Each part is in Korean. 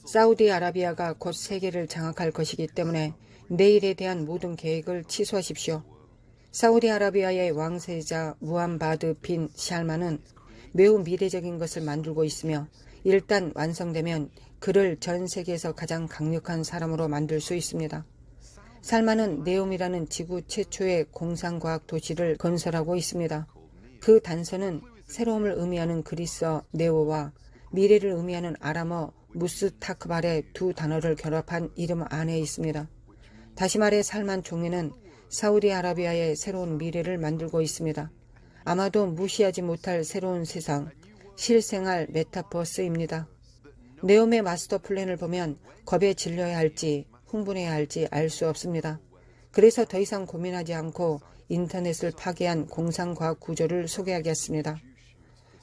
사우디아라비아가 곧 세계를 장악할 것이기 때문에 내일에 대한 모든 계획을 취소하십시오. 사우디아라비아의 왕세자 무함바드 빈 살만은 매우 미래적인 것을 만들고 있으며 일단 완성되면 그를 전 세계에서 가장 강력한 사람으로 만들 수 있습니다. 살만은 네옴이라는 지구 최초의 공상과학 도시를 건설하고 있습니다. 그 단서는 새로움을 의미하는 그리스어 네오와 미래를 의미하는 아람어 무스타크발의 두 단어를 결합한 이름 안에 있습니다. 다시 말해 살만 총리는 사우디아라비아의 새로운 미래를 만들고 있습니다. 아마도 무시하지 못할 새로운 세상, 실생활 메타버스입니다. 네옴의 마스터 플랜을 보면 겁에 질려야 할지 흥분해야 할지 알 수 없습니다. 그래서 더 이상 고민하지 않고 인터넷을 파괴한 공상과학 구조를 소개하겠습니다.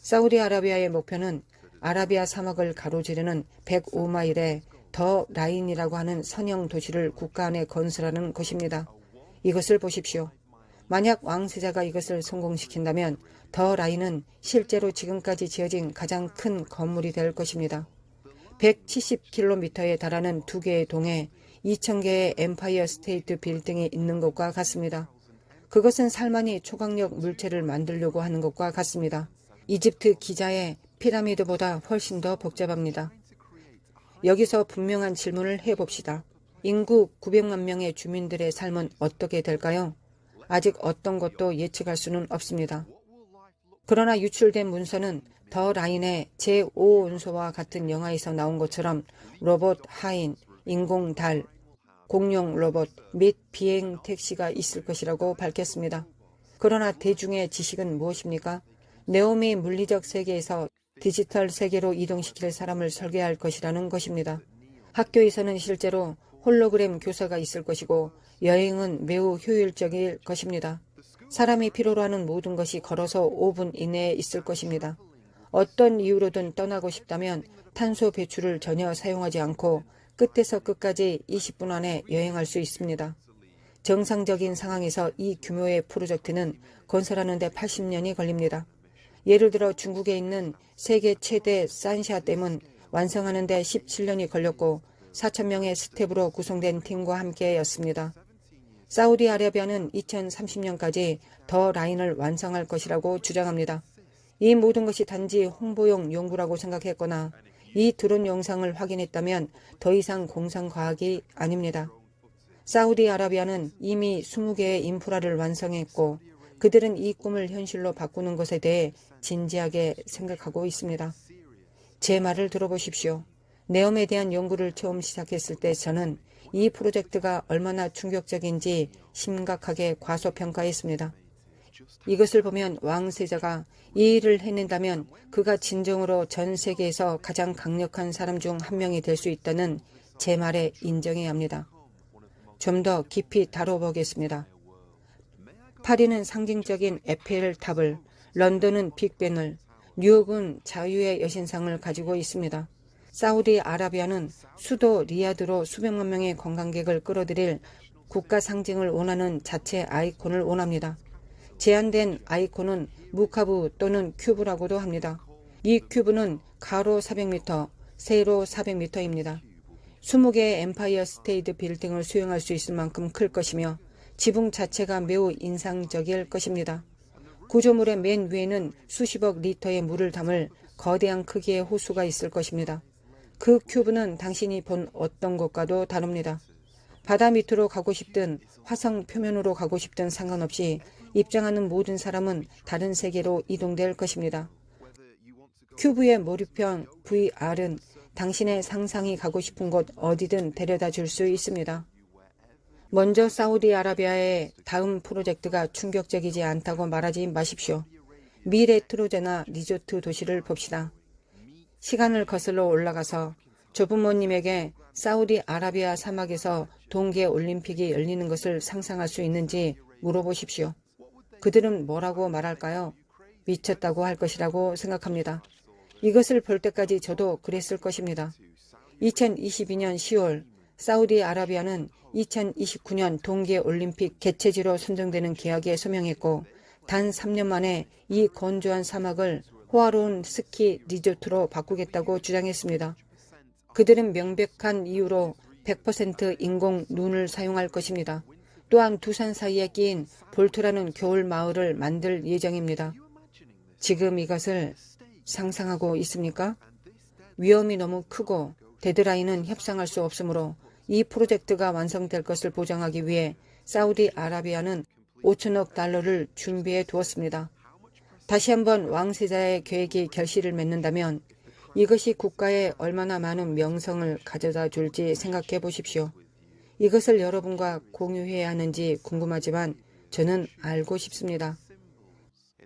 사우디아라비아의 목표는 아라비아 사막을 가로지르는 105마일의 더 라인이라고 하는 선형 도시를 국가 안에 건설하는 것입니다. 이것을 보십시오. 만약 왕세자가 이것을 성공시킨다면 더 라인은 실제로 지금까지 지어진 가장 큰 건물이 될 것입니다. 170km에 달하는 두 개의 동에 2,000개의 엠파이어 스테이트 빌딩이 있는 것과 같습니다. 그것은 살만이 초강력 물체를 만들려고 하는 것과 같습니다. 이집트 기자의 피라미드보다 훨씬 더 복잡합니다. 여기서 분명한 질문을 해봅시다. 인구 900만 명의 주민들의 삶은 어떻게 될까요? 아직 어떤 것도 예측할 수는 없습니다. 그러나 유출된 문서는 더 라인의 제5원소와 같은 영화에서 나온 것처럼 로봇 하인, 인공 달, 공룡 로봇 및 비행 택시가 있을 것이라고 밝혔습니다. 그러나 대중의 지식은 무엇입니까? 네옴이 물리적 세계에서 디지털 세계로 이동시킬 사람을 설계할 것이라는 것입니다. 학교에서는 실제로 홀로그램 교사가 있을 것이고 여행은 매우 효율적일 것입니다. 사람이 필요로 하는 모든 것이 걸어서 5분 이내에 있을 것입니다. 어떤 이유로든 떠나고 싶다면 탄소 배출을 전혀 사용하지 않고 끝에서 끝까지 20분 안에 여행할 수 있습니다. 정상적인 상황에서 이 규모의 프로젝트는 건설하는 데 80년이 걸립니다. 예를 들어 중국에 있는 세계 최대 산샤 댐은 완성하는 데 17년이 걸렸고 4,000명의 스텝으로 구성된 팀과 함께였습니다. 사우디아라비아는 2030년까지 더 라인을 완성할 것이라고 주장합니다. 이 모든 것이 단지 홍보용 연구라고 생각했거나 이 드론 영상을 확인했다면 더 이상 공상과학이 아닙니다. 사우디아라비아는 이미 20개의 인프라를 완성했고 그들은 이 꿈을 현실로 바꾸는 것에 대해 진지하게 생각하고 있습니다. 제 말을 들어보십시오. 네옴에 대한 연구를 처음 시작했을 때 저는 이 프로젝트가 얼마나 충격적인지 심각하게 과소평가했습니다. 이것을 보면 왕세자가 이 일을 해낸다면 그가 진정으로 전 세계에서 가장 강력한 사람 중 한 명이 될 수 있다는 제 말에 인정해야 합니다. 좀 더 깊이 다뤄보겠습니다. 파리는 상징적인 에펠탑을, 런던은 빅벤을, 뉴욕은 자유의 여신상을 가지고 있습니다. 사우디아라비아는 수도 리야드로 수백만 명의 관광객을 끌어들일 국가 상징을 원하는 자체 아이콘을 원합니다. 제한된 아이콘은 무카브 또는 큐브라고도 합니다. 이 큐브는 가로 400m, 세로 400m입니다. 20개의 엠파이어 스테이트 빌딩을 수용할 수 있을 만큼 클 것이며 지붕 자체가 매우 인상적일 것입니다. 구조물의 맨 위에는 수십억 리터의 물을 담을 거대한 크기의 호수가 있을 것입니다. 그 큐브는 당신이 본 어떤 곳과도 다릅니다. 바다 밑으로 가고 싶든 화성 표면으로 가고 싶든 상관없이 입장하는 모든 사람은 다른 세계로 이동될 것입니다. 큐브의 머리편 VR은 당신의 상상이 가고 싶은 곳 어디든 데려다 줄 수 있습니다. 먼저 사우디아라비아의 다음 프로젝트가 충격적이지 않다고 말하지 마십시오. 미래 트로제나 리조트 도시를 봅시다. 시간을 거슬러 올라가서 조부모님에게 사우디아라비아 사막에서 동계올림픽이 열리는 것을 상상할 수 있는지 물어보십시오. 그들은 뭐라고 말할까요? 미쳤다고 할 것이라고 생각합니다. 이것을 볼 때까지 저도 그랬을 것입니다. 2022년 10월 사우디아라비아는 2029년 동계올림픽 개최지로 선정되는 계약에 서명했고 단 3년 만에 이 건조한 사막을 호화로운 스키 리조트로 바꾸겠다고 주장했습니다. 그들은 명백한 이유로 100% 인공 눈을 사용할 것입니다. 또한 두산 사이에 끼인 볼트라는 겨울 마을을 만들 예정입니다. 지금 이것을 상상하고 있습니까? 위험이 너무 크고 데드라인은 협상할 수 없으므로 이 프로젝트가 완성될 것을 보장하기 위해 사우디아라비아는 5천억 달러를 준비해 두었습니다. 다시 한번 왕세자의 계획이 결실을 맺는다면 이것이 국가에 얼마나 많은 명성을 가져다 줄지 생각해 보십시오. 이것을 여러분과 공유해야 하는지 궁금하지만 저는 알고 싶습니다.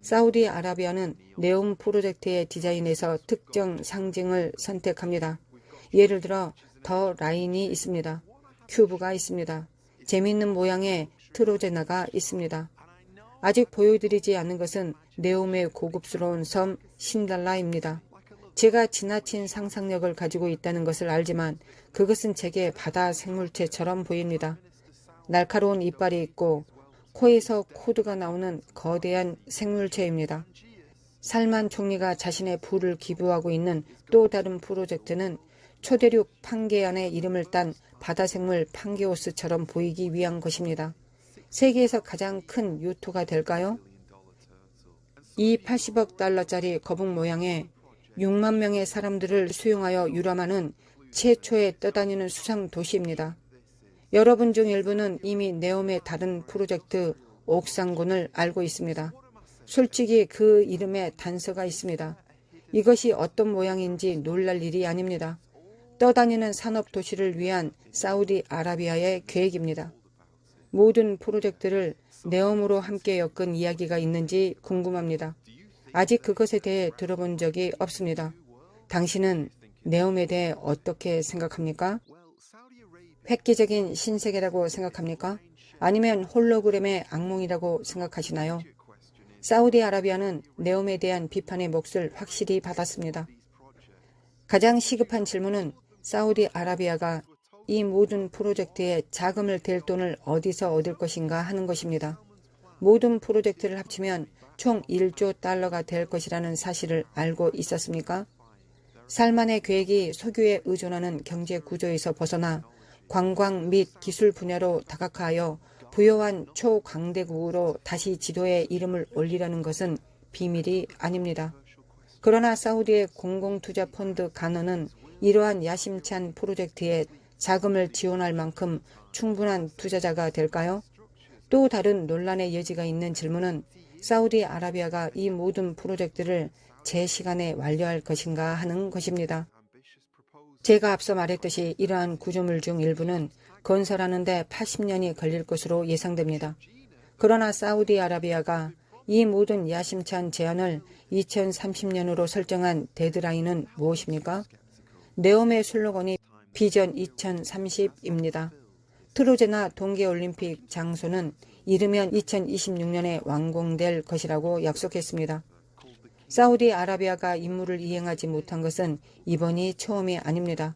사우디아라비아는 네옴 프로젝트의 디자인에서 특정 상징을 선택합니다. 예를 들어 더 라인이 있습니다. 큐브가 있습니다. 재미있는 모양의 트로제나가 있습니다. 아직 보여드리지 않는 것은 네옴의 고급스러운 섬 신달라입니다. 제가 지나친 상상력을 가지고 있다는 것을 알지만 그것은 제게 바다 생물체처럼 보입니다. 날카로운 이빨이 있고 코에서 코드가 나오는 거대한 생물체입니다. 살만 총리가 자신의 부를 기부하고 있는 또 다른 프로젝트는 초대륙 판게안의 이름을 딴 바다생물 판게오스처럼 보이기 위한 것입니다. 세계에서 가장 큰 요트가 될까요? 이 80억 달러짜리 거북 모양의 6만 명의 사람들을 수용하여 유람하는 최초의 떠다니는 수상 도시입니다. 여러분 중 일부는 이미 네옴의 다른 프로젝트 옥상군을 알고 있습니다. 솔직히 그 이름에 단서가 있습니다. 이것이 어떤 모양인지 놀랄 일이 아닙니다. 떠다니는 산업 도시를 위한 사우디아라비아의 계획입니다. 모든 프로젝트를 네옴으로 함께 엮은 이야기가 있는지 궁금합니다. 아직 그것에 대해 들어본 적이 없습니다. 당신은 네옴에 대해 어떻게 생각합니까? 획기적인 신세계라고 생각합니까? 아니면 홀로그램의 악몽이라고 생각하시나요? 사우디아라비아는 네옴에 대한 비판의 몫을 확실히 받았습니다. 가장 시급한 질문은 사우디아라비아가 이 모든 프로젝트에 자금을 댈 돈을 어디서 얻을 것인가 하는 것입니다. 모든 프로젝트를 합치면 총 1조 달러가 될 것이라는 사실을 알고 있었습니까? 살만의 계획이 석유에 의존하는 경제 구조에서 벗어나 관광 및 기술 분야로 다각화하여 부유한 초강대국으로 다시 지도에 이름을 올리려는 것은 비밀이 아닙니다. 그러나 사우디의 공공투자 펀드 간허는 이러한 야심찬 프로젝트에 자금을 지원할 만큼 충분한 투자자가 될까요? 또 다른 논란의 여지가 있는 질문은 사우디아라비아가 이 모든 프로젝트를 제 시간에 완료할 것인가 하는 것입니다. 제가 앞서 말했듯이 이러한 구조물 중 일부는 건설하는 데 80년이 걸릴 것으로 예상됩니다. 그러나 사우디아라비아가 이 모든 야심찬 제안을 2030년으로 설정한 데드라인은 무엇입니까? 네옴의 슬로건이 비전 2030입니다. 트로제나 동계올림픽 장소는 이르면 2026년에 완공될 것이라고 약속했습니다. 사우디아라비아가 임무를 이행하지 못한 것은 이번이 처음이 아닙니다.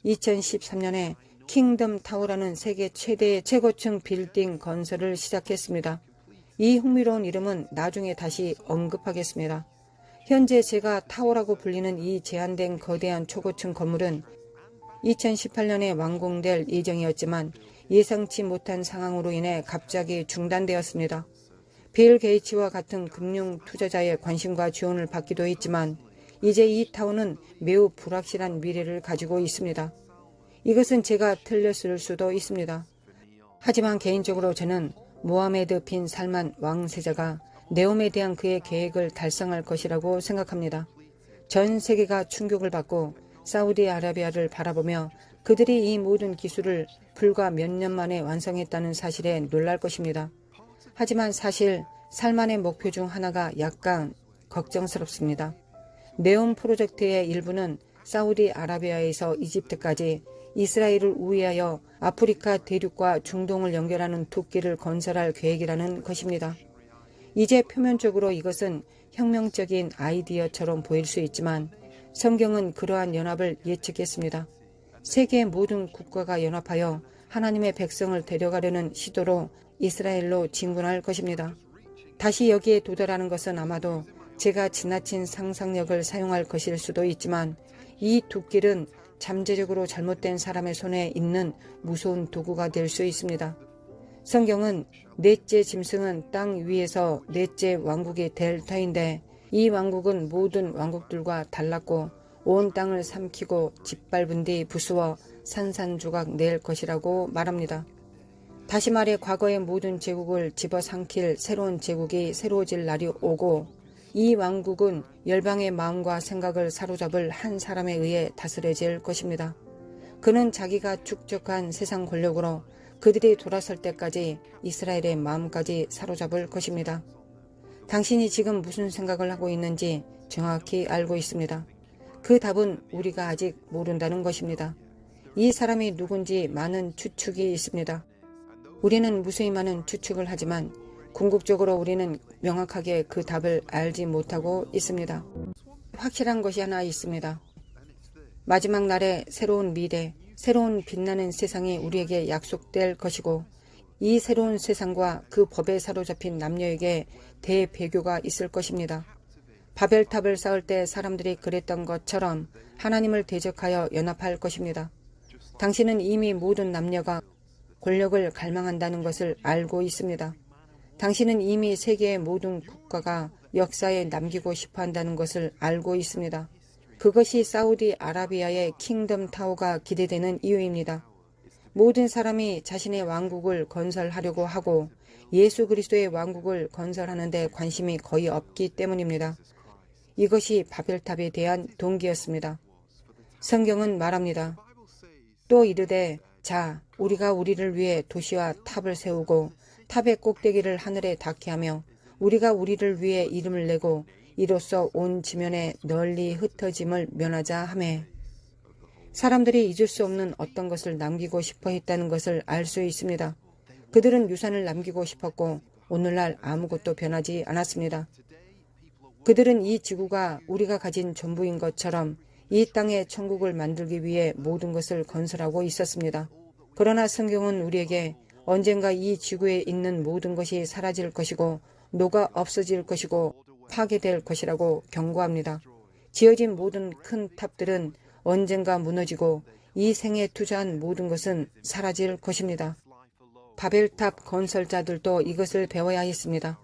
2013년에 킹덤 타워라는 세계 최대의 최고층 빌딩 건설을 시작했습니다. 이 흥미로운 이름은 나중에 다시 언급하겠습니다. 현재 제가 타워라고 불리는 이 제한된 거대한 초고층 건물은 2018년에 완공될 예정이었지만 예상치 못한 상황으로 인해 갑자기 중단되었습니다. 빌 게이츠와 같은 금융 투자자의 관심과 지원을 받기도 했지만 이제 이 타워는 매우 불확실한 미래를 가지고 있습니다. 이것은 제가 틀렸을 수도 있습니다. 하지만 개인적으로 저는 모하메드 빈 살만 왕세자가 네옴에 대한 그의 계획을 달성할 것이라고 생각합니다. 전 세계가 충격을 받고 사우디아라비아를 바라보며 그들이 이 모든 기술을 불과 몇 년 만에 완성했다는 사실에 놀랄 것입니다. 하지만 사실 살만의 목표 중 하나가 약간 걱정스럽습니다. 네옴 프로젝트의 일부는 사우디아라비아에서 이집트까지 이스라엘을 우회하여 아프리카 대륙과 중동을 연결하는 두 길을 건설할 계획이라는 것입니다. 이제 표면적으로 이것은 혁명적인 아이디어처럼 보일 수 있지만 성경은 그러한 연합을 예측했습니다. 세계 모든 국가가 연합하여 하나님의 백성을 데려가려는 시도로 이스라엘로 진군할 것입니다. 다시 여기에 도달하는 것은 아마도 제가 지나친 상상력을 사용할 것일 수도 있지만 이 두 길은 잠재적으로 잘못된 사람의 손에 있는 무서운 도구가 될 수 있습니다. 성경은 넷째 짐승은 땅 위에서 넷째 왕국이 될 터인데 이 왕국은 모든 왕국들과 달랐고 온 땅을 삼키고 짓밟은 뒤 부수어 산산조각 낼 것이라고 말합니다. 다시 말해 과거의 모든 제국을 집어삼킬 새로운 제국이 새로워질 날이 오고 이 왕국은 열방의 마음과 생각을 사로잡을 한 사람에 의해 다스려질 것입니다. 그는 자기가 축적한 세상 권력으로 그들이 돌아설 때까지 이스라엘의 마음까지 사로잡을 것입니다. 당신이 지금 무슨 생각을 하고 있는지 정확히 알고 있습니다. 그 답은 우리가 아직 모른다는 것입니다. 이 사람이 누군지 많은 추측이 있습니다. 우리는 무수히 많은 추측을 하지만 궁극적으로 우리는 명확하게 그 답을 알지 못하고 있습니다. 확실한 것이 하나 있습니다. 마지막 날에 새로운 미래, 새로운 빛나는 세상이 우리에게 약속될 것이고 이 새로운 세상과 그 법에 사로잡힌 남녀에게 대배교가 있을 것입니다. 바벨탑을 쌓을 때 사람들이 그랬던 것처럼 하나님을 대적하여 연합할 것입니다. 당신은 이미 모든 남녀가 권력을 갈망한다는 것을 알고 있습니다. 당신은 이미 세계의 모든 국가가 역사에 남기고 싶어 한다는 것을 알고 있습니다. 그것이 사우디아라비아의 킹덤 타워가 기대되는 이유입니다. 모든 사람이 자신의 왕국을 건설하려고 하고 예수 그리스도의 왕국을 건설하는 데 관심이 거의 없기 때문입니다. 이것이 바벨탑에 대한 동기였습니다. 성경은 말합니다. 또 이르되 자 우리가 우리를 위해 도시와 탑을 세우고 탑의 꼭대기를 하늘에 닿게 하며 우리가 우리를 위해 이름을 내고 이로써 온 지면에 널리 흩어짐을 면하자 하매 사람들이 잊을 수 없는 어떤 것을 남기고 싶어 했다는 것을 알 수 있습니다. 그들은 유산을 남기고 싶었고 오늘날 아무것도 변하지 않았습니다. 그들은 이 지구가 우리가 가진 전부인 것처럼 이 땅에 천국을 만들기 위해 모든 것을 건설하고 있었습니다. 그러나 성경은 우리에게 언젠가 이 지구에 있는 모든 것이 사라질 것이고 녹아 없어질 것이고 파괴될 것이라고 경고합니다. 지어진 모든 큰 탑들은 언젠가 무너지고 이 생에 투자한 모든 것은 사라질 것입니다. 바벨탑 건설자들도 이것을 배워야 했습니다.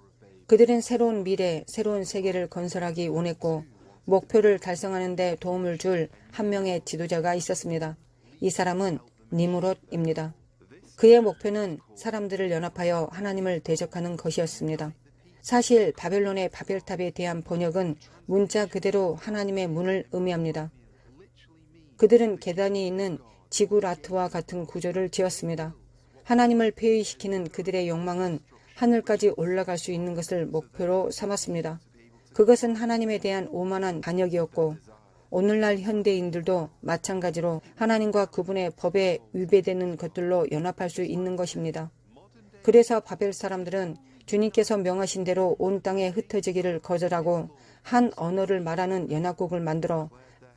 그들은 새로운 미래, 새로운 세계를 건설하기 원했고 목표를 달성하는 데 도움을 줄 한 명의 지도자가 있었습니다. 이 사람은 니무롯입니다. 그의 목표는 사람들을 연합하여 하나님을 대적하는 것이었습니다. 사실 바벨론의 바벨탑에 대한 번역은 문자 그대로 하나님의 문을 의미합니다. 그들은 계단이 있는 지구라트와 같은 구조를 지었습니다. 하나님을 폐위시키는 그들의 욕망은 하늘까지 올라갈 수 있는 것을 목표로 삼았습니다. 그것은 하나님에 대한 오만한 반역이었고 오늘날 현대인들도 마찬가지로 하나님과 그분의 법에 위배되는 것들로 연합할 수 있는 것입니다. 그래서 바벨 사람들은 주님께서 명하신 대로 온 땅에 흩어지기를 거절하고 한 언어를 말하는 연합국을 만들어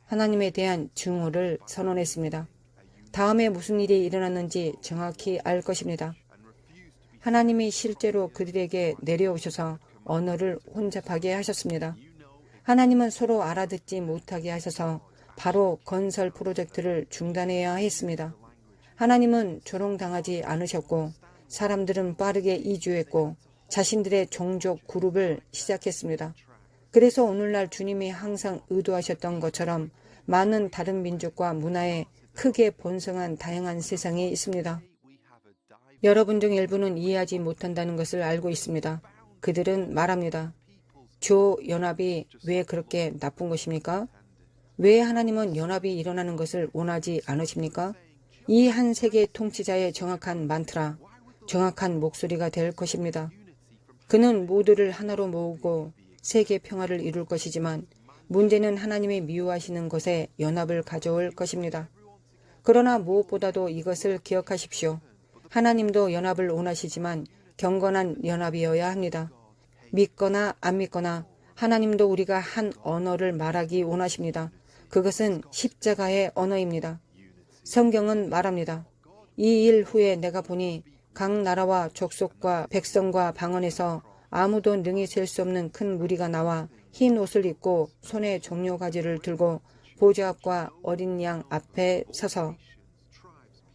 하나님에 대한 증오를 선언했습니다. 다음에 무슨 일이 일어났는지 정확히 알 것입니다. 하나님이 실제로 그들에게 내려오셔서 언어를 혼잡하게 하셨습니다. 하나님은 서로 알아듣지 못하게 하셔서 바로 건설 프로젝트를 중단해야 했습니다. 하나님은 조롱당하지 않으셨고 사람들은 빠르게 이주했고 자신들의 종족 그룹을 시작했습니다. 그래서 오늘날 주님이 항상 의도하셨던 것처럼 많은 다른 민족과 문화에 크게 번성한 다양한 세상이 있습니다. 여러분 중 일부는 이해하지 못한다는 것을 알고 있습니다. 그들은 말합니다. 조연합이 왜 그렇게 나쁜 것입니까? 왜 하나님은 연합이 일어나는 것을 원하지 않으십니까? 이 한 세계 통치자의 정확한 만트라, 정확한 목소리가 될 것입니다. 그는 모두를 하나로 모으고 세계 평화를 이룰 것이지만 문제는 하나님이 미워하시는 것에 연합을 가져올 것입니다. 그러나 무엇보다도 이것을 기억하십시오. 하나님도 연합을 원하시지만 경건한 연합이어야 합니다. 믿거나 안 믿거나 하나님도 우리가 한 언어를 말하기 원하십니다. 그것은 십자가의 언어입니다. 성경은 말합니다. 이 일 후에 내가 보니 각 나라와 족속과 백성과 방언에서 아무도 능히 셀 수 없는 큰 무리가 나와 흰 옷을 입고 손에 종려가지를 들고 보좌 앞과 어린 양 앞에 서서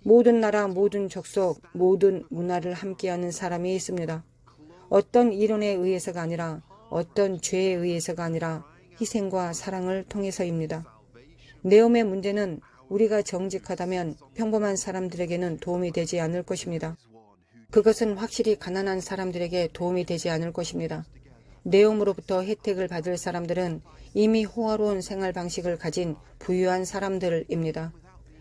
모든 나라, 모든 족속, 모든 문화를 함께하는 사람이 있습니다. 어떤 이론에 의해서가 아니라 어떤 죄에 의해서가 아니라 희생과 사랑을 통해서입니다. 내음의 문제는 우리가 정직하다면 평범한 사람들에게는 도움이 되지 않을 것입니다. 그것은 확실히 가난한 사람들에게 도움이 되지 않을 것입니다. 내음으로부터 혜택을 받을 사람들은 이미 호화로운 생활 방식을 가진 부유한 사람들입니다.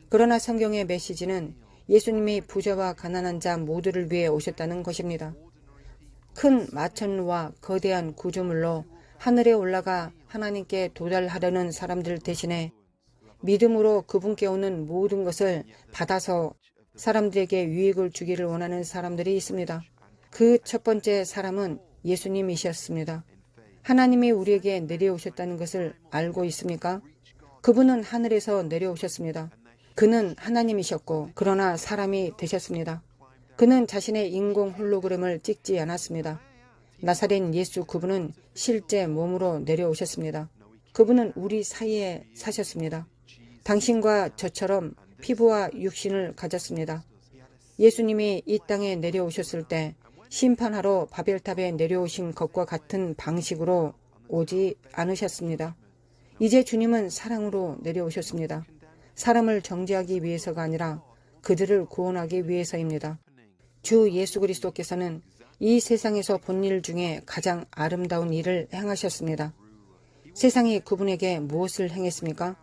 그러나 성경의 메시지는 예수님이 부자와 가난한 자 모두를 위해 오셨다는 것입니다. 큰 마천루와 거대한 구조물로 하늘에 올라가 하나님께 도달하려는 사람들 대신에 믿음으로 그분께 오는 모든 것을 받아서 사람들에게 유익을 주기를 원하는 사람들이 있습니다. 그 첫 번째 사람은 예수님이셨습니다. 하나님이 우리에게 내려오셨다는 것을 알고 있습니까? 그분은 하늘에서 내려오셨습니다. 그는 하나님이셨고 그러나 사람이 되셨습니다. 그는 자신의 인공 홀로그램을 찍지 않았습니다. 나사렛 예수 그분은 실제 몸으로 내려오셨습니다. 그분은 우리 사이에 사셨습니다. 당신과 저처럼 피부와 육신을 가졌습니다. 예수님이 이 땅에 내려오셨을 때 심판하러 바벨탑에 내려오신 것과 같은 방식으로 오지 않으셨습니다. 이제 주님은 사랑으로 내려오셨습니다. 사람을 정죄하기 위해서가 아니라 그들을 구원하기 위해서입니다. 주 예수 그리스도께서는 이 세상에서 본 일 중에 가장 아름다운 일을 행하셨습니다. 세상이 그분에게 무엇을 행했습니까?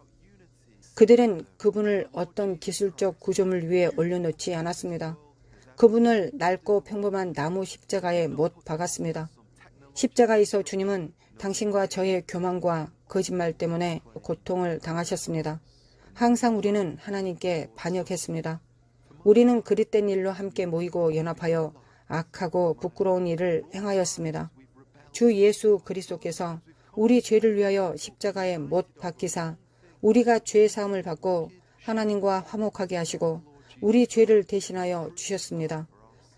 그들은 그분을 어떤 기술적 구조물 위에 올려놓지 않았습니다. 그분을 낡고 평범한 나무 십자가에 못 박았습니다. 십자가에서 주님은 당신과 저의 교만과 거짓말 때문에 고통을 당하셨습니다. 항상 우리는 하나님께 반역했습니다. 우리는 그릇된 일로 함께 모이고 연합하여 악하고 부끄러운 일을 행하였습니다. 주 예수 그리스도께서 우리 죄를 위하여 십자가에 못 박히사 우리가 죄 사함을 받고 하나님과 화목하게 하시고 우리 죄를 대신하여 주셨습니다.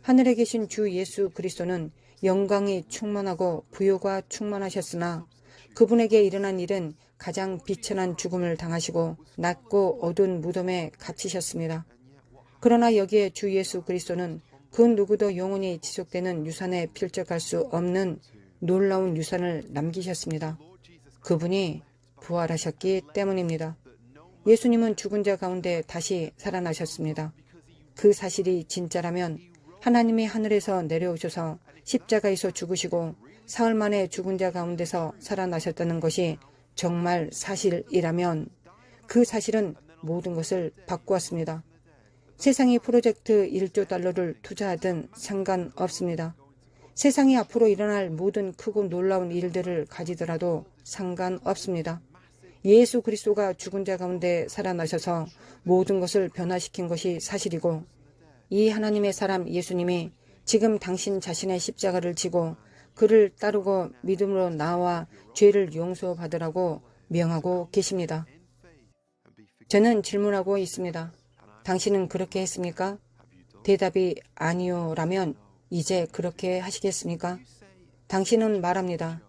하늘에 계신 주 예수 그리스도는 영광이 충만하고 부요가 충만하셨으나 그분에게 일어난 일은 가장 비천한 죽음을 당하시고 낮고 어두운 무덤에 갇히셨습니다. 그러나 여기에 주 예수 그리스도는 그 누구도 영원히 지속되는 유산에 필적할 수 없는 놀라운 유산을 남기셨습니다. 그분이 부활하셨기 때문입니다. 예수님은 죽은 자 가운데 다시 살아나셨습니다. 그 사실이 진짜라면 하나님이 하늘에서 내려오셔서 십자가에서 죽으시고 사흘 만에 죽은 자 가운데서 살아나셨다는 것이 정말 사실이라면 그 사실은 모든 것을 바꾸었습니다. 세상이 프로젝트 1조 달러를 투자하든 상관없습니다. 세상이 앞으로 일어날 모든 크고 놀라운 일들을 가지더라도 상관없습니다. 예수 그리스도가 죽은 자 가운데 살아나셔서 모든 것을 변화시킨 것이 사실이고 이 하나님의 사람 예수님이 지금 당신 자신의 십자가를 지고 그를 따르고 믿음으로 나와 죄를 용서받으라고 명하고 계십니다. 저는 질문하고 있습니다. 당신은 그렇게 했습니까? 대답이 아니요라면 이제 그렇게 하시겠습니까? 당신은 말합니다.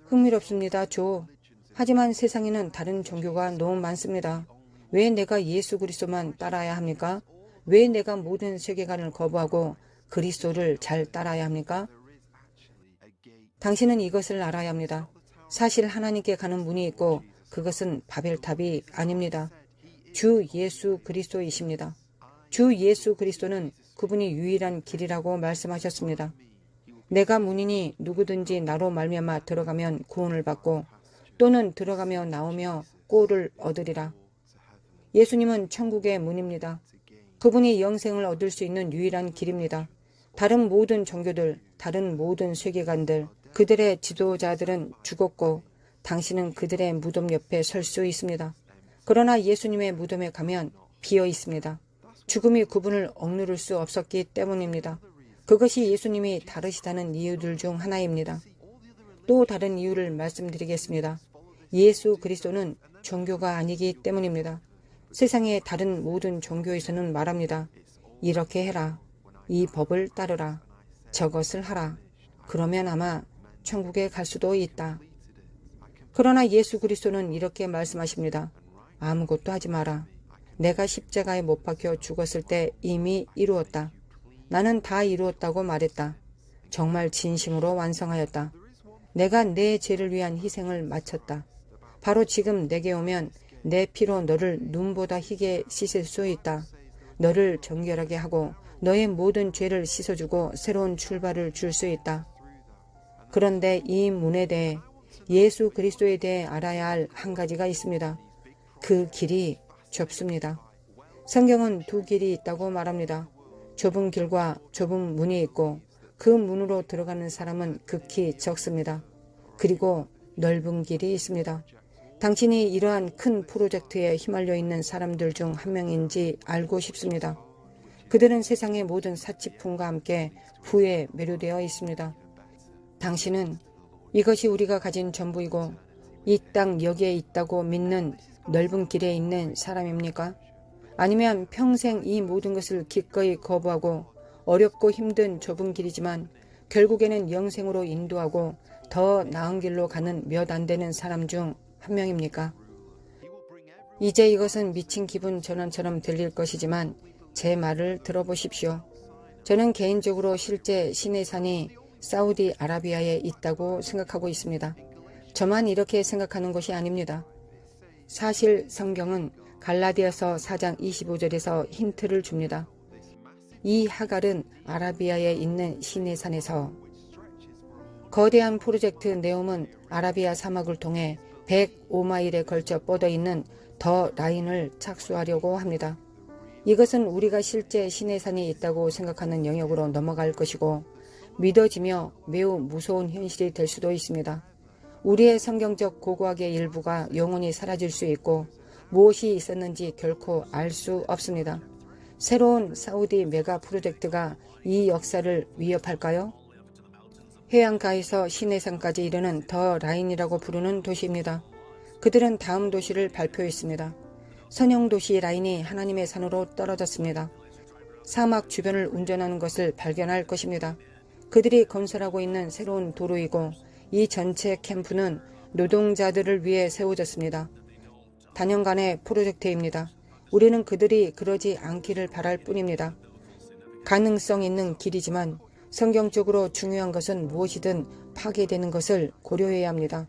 흥미롭습니다, 조. 하지만 세상에는 다른 종교가 너무 많습니다. 왜 내가 예수 그리스도만 따라야 합니까? 왜 내가 모든 세계관을 거부하고 그리스도를 잘 따라야 합니까? 당신은 이것을 알아야 합니다. 사실 하나님께 가는 문이 있고 그것은 바벨탑이 아닙니다. 주 예수 그리스도이십니다. 주 예수 그리스도는 그분이 유일한 길이라고 말씀하셨습니다. 내가 문이니 누구든지 나로 말미암아 들어가면 구원을 받고 또는 들어가며 나오며 꼴을 얻으리라. 예수님은 천국의 문입니다. 그분이 영생을 얻을 수 있는 유일한 길입니다. 다른 모든 종교들, 다른 모든 세계관들, 그들의 지도자들은 죽었고 당신은 그들의 무덤 옆에 설 수 있습니다. 그러나 예수님의 무덤에 가면 비어 있습니다. 죽음이 그분을 억누를 수 없었기 때문입니다. 그것이 예수님이 다르시다는 이유들 중 하나입니다. 또 다른 이유를 말씀드리겠습니다. 예수 그리스도는 종교가 아니기 때문입니다. 세상의 다른 모든 종교에서는 말합니다. 이렇게 해라. 이 법을 따르라. 저것을 하라. 그러면 아마 천국에 갈 수도 있다. 그러나 예수 그리스도는 이렇게 말씀하십니다. 아무것도 하지 마라. 내가 십자가에 못 박혀 죽었을 때 이미 이루었다. 나는 다 이루었다고 말했다. 정말 진심으로 완성하였다. 내가 내 죄를 위한 희생을 마쳤다. 바로 지금 내게 오면 내 피로 너를 눈보다 희게 씻을 수 있다. 너를 정결하게 하고 너의 모든 죄를 씻어주고 새로운 출발을 줄 수 있다. 그런데 이 문에 대해 예수 그리스도에 대해 알아야 할 한 가지가 있습니다. 그 길이 좁습니다. 성경은 두 길이 있다고 말합니다. 좁은 길과 좁은 문이 있고 그 문으로 들어가는 사람은 극히 적습니다. 그리고 넓은 길이 있습니다. 당신이 이러한 큰 프로젝트에 휘말려 있는 사람들 중 한 명인지 알고 싶습니다. 그들은 세상의 모든 사치품과 함께 부에 매료되어 있습니다. 당신은 이것이 우리가 가진 전부이고 이 땅 여기에 있다고 믿는 넓은 길에 있는 사람입니까? 아니면 평생 이 모든 것을 기꺼이 거부하고 어렵고 힘든 좁은 길이지만 결국에는 영생으로 인도하고 더 나은 길로 가는 몇 안 되는 사람 중 한 명입니까? 이제 이것은 미친 기분 전환처럼 들릴 것이지만 제 말을 들어보십시오. 저는 개인적으로 실제 신의 산이 사우디아라비아에 있다고 생각하고 있습니다. 저만 이렇게 생각하는 것이 아닙니다. 사실 성경은 갈라디아서 4장 25절에서 힌트를 줍니다. 이 하갈은 아라비아에 있는 신의 산에서 거대한 프로젝트 네옴은 아라비아 사막을 통해 105마일에 걸쳐 뻗어있는 더 라인을 착수하려고 합니다. 이것은 우리가 실제 신의 산이 있다고 생각하는 영역으로 넘어갈 것이고 믿어지며 매우 무서운 현실이 될 수도 있습니다. 우리의 성경적 고고학의 일부가 영원히 사라질 수 있고 무엇이 있었는지 결코 알 수 없습니다. 새로운 사우디 메가 프로젝트가 이 역사를 위협할까요? 해안가에서 시내산까지 이르는 더 라인이라고 부르는 도시입니다. 그들은 다음 도시를 발표했습니다. 선형도시 라인이 하나님의 산으로 떨어졌습니다. 사막 주변을 운전하는 것을 발견할 것입니다. 그들이 건설하고 있는 새로운 도로이고 이 전체 캠프는 노동자들을 위해 세워졌습니다. 단연간의 프로젝트입니다. 우리는 그들이 그러지 않기를 바랄 뿐입니다. 가능성 있는 길이지만 성경적으로 중요한 것은 무엇이든 파괴되는 것을 고려해야 합니다.